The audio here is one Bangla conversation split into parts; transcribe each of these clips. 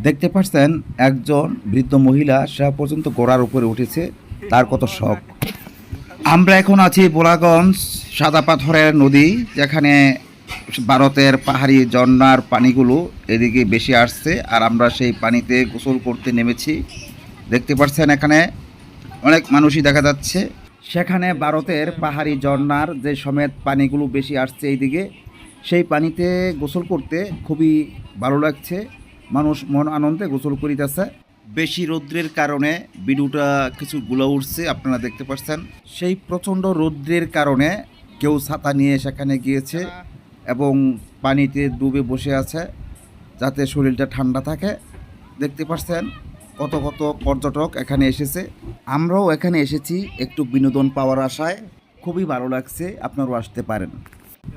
দেখতে পাচ্ছেন একজন বৃদ্ধ মহিলা সে পর্যন্ত ঘোড়ার উপরে উঠেছে, তার কত শখ। আমরা এখন আছি বোলাগঞ্জ সাদা পাথরের নদী, যেখানে ভারতের পাহাড়ি ঝর্ণার পানিগুলো এদিকে বেশি আসছে, আর আমরা সেই পানিতে গোসল করতে নেমেছি। দেখতে পাচ্ছেন এখানে অনেক মানুষই দেখা যাচ্ছে। সেখানে ভারতের পাহাড়ি ঝর্ণার যে সমেত পানিগুলো বেশি আসছে এইদিকে, সেই পানিতে গোসল করতে খুবই ভালো লাগছে। মানুষ মন আনন্দে গোসল করিতেছে। বেশি রৌদ্রের কারণে ভিডিওটা কিছু গুলা উঠছে, আপনারা দেখতে পাচ্ছেন। সেই প্রচণ্ড রৌদ্রের কারণে কেউ ছাতা নিয়ে সেখানে গিয়েছে এবং পানিতে ডুবে বসে আছে যাতে শরীরটা ঠান্ডা থাকে। দেখতে পাচ্ছেন কত কত পর্যটক এখানে এসেছে। আমরাও এখানে এসেছি একটু বিনোদন পাওয়ার আশায়। খুবই ভালো লাগছে, আপনারাও আসতে পারেন।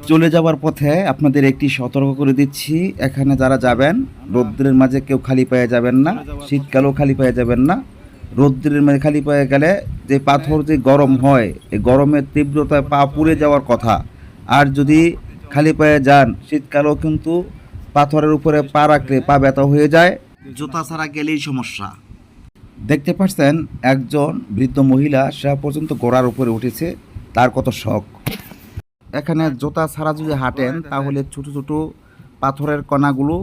চলে যাওয়ার পথে আপনাদের একটি সতর্ক করে দিচ্ছি, এখানে যারা যাবেন রৌদ্রের মাঝে কেউ খালি পায়ে যাবেন না, শীতকালেও খালি পায়ে যাবেন না। রৌদ্রের মাঝে খালি পায়ে গেলে যে পাথর যে গরম হয়, এই গরমের তীব্রতায় পা পুড়ে যাওয়ার কথা। আর যদি খালি পায়ে যান শীতকালেও কিন্তু পাথরের উপরে পা রাখলে পা ব্যথা হয়ে যায়, জুতা ছাড়া গেলেই সমস্যা। দেখতে পাচ্ছেন একজন বৃদ্ধ মহিলা সে পর্যন্ত ঘোড়ার উপরে উঠেছে, তার কত শখ। এখানে জুতা ছাড়া যদি হাঁটেন তাহলে ছোটো ছোটো পাথরের কণাগুলো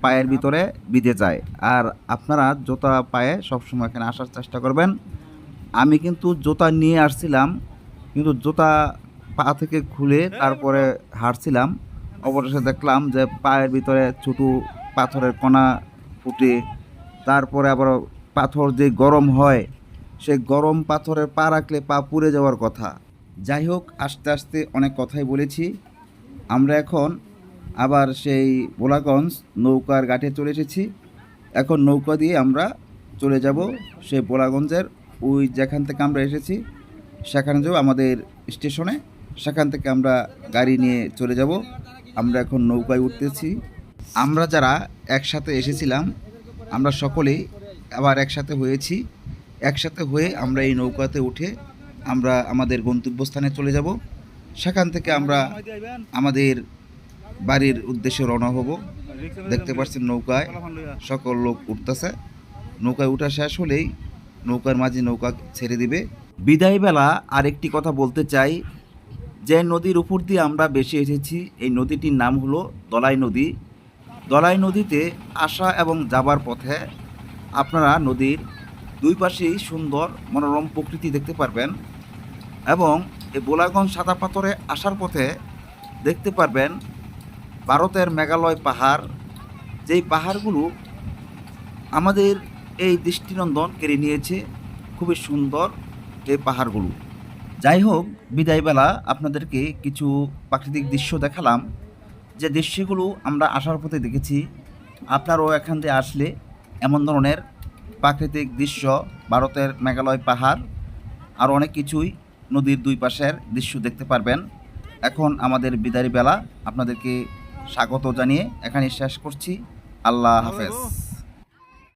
পায়ের ভিতরে বিঁধে যায়। আর আপনারা জুতা পায়ে সবসময় এখানে আসার চেষ্টা করবেন। আমি কিন্তু জুতা নিয়ে আসছিলাম, কিন্তু জুতা পা থেকে খুলে তারপরে হাঁটছিলাম। অবশেষে দেখলাম যে পায়ের ভিতরে ছোটো পাথরের কণা ফুটে, তারপরে আবার পাথর যে গরম হয়, সেই গরম পাথরের পা রাখলে পা পুড়ে যাওয়ার কথা। যাই হোক, আস্তে আস্তে অনেক কথাই বলেছি। আমরা এখন আবার সেই বোলাগঞ্জ নৌকার ঘাটে চলে এসেছি। এখন নৌকা দিয়ে আমরা চলে যাব সেই বোলাগঞ্জের ওই যেখান থেকে আমরা এসেছি সেখানে যাব আমাদের স্টেশনে। সেখান থেকে আমরা গাড়ি নিয়ে চলে যাব। আমরা এখন নৌকায় উঠতেছি। আমরা যারা একসাথে এসেছিলাম আমরা সকলেই আবার একসাথে হয়েছি। একসাথে হয়ে আমরা এই নৌকাতে উঠে আমরা আমাদের গন্তব্যস্থানে চলে যাব। সেখান থেকে আমরা আমাদের বাড়ির উদ্দেশ্যে রওনা হব। দেখতে পাচ্ছেন নৌকায় সকল লোক উঠতেছে। নৌকায় উঠা শেষ হলেই নৌকার মাঝে নৌকা ছেড়ে দিবে। বিদায় বেলা আরেকটি কথা বলতে চাই, যে নদীর উপর দিয়ে আমরা বেশি এসেছি এই নদীটির নাম হলো দলাই নদী। দলাই নদীতে আসা এবং যাবার পথে আপনারা নদীর দুই পাশেই সুন্দর মনোরম প্রকৃতি দেখতে পারবেন। এবং এই বোলাগঞ্জ সাদা পাথরে আসার পথে দেখতে পারবেন ভারতের মেঘালয় পাহাড়, যেই পাহাড়গুলো আমাদের এই দৃষ্টিনন্দন কেড়ে নিয়েছে। খুবই সুন্দর এই পাহাড়গুলো। যাই হোক, বিদায়বেলা আপনাদেরকে কিছু প্রাকৃতিক দৃশ্য দেখালাম, যে দৃশ্যগুলো আমরা আসার পথে দেখেছি। আপনারাও এখান থেকে আসলে এমন ধরনের প্রাকৃতিক দৃশ্য, ভারতের মেঘালয় পাহাড় আর অনেক কিছুই নদীর দুই পাশের দৃশ্য দেখতে পারবেন। এখন আমাদের বিদায় বেলা, আপনাদেরকে স্বাগত জানিয়ে এখানে শেষ করছি। আল্লাহ হাফেজ।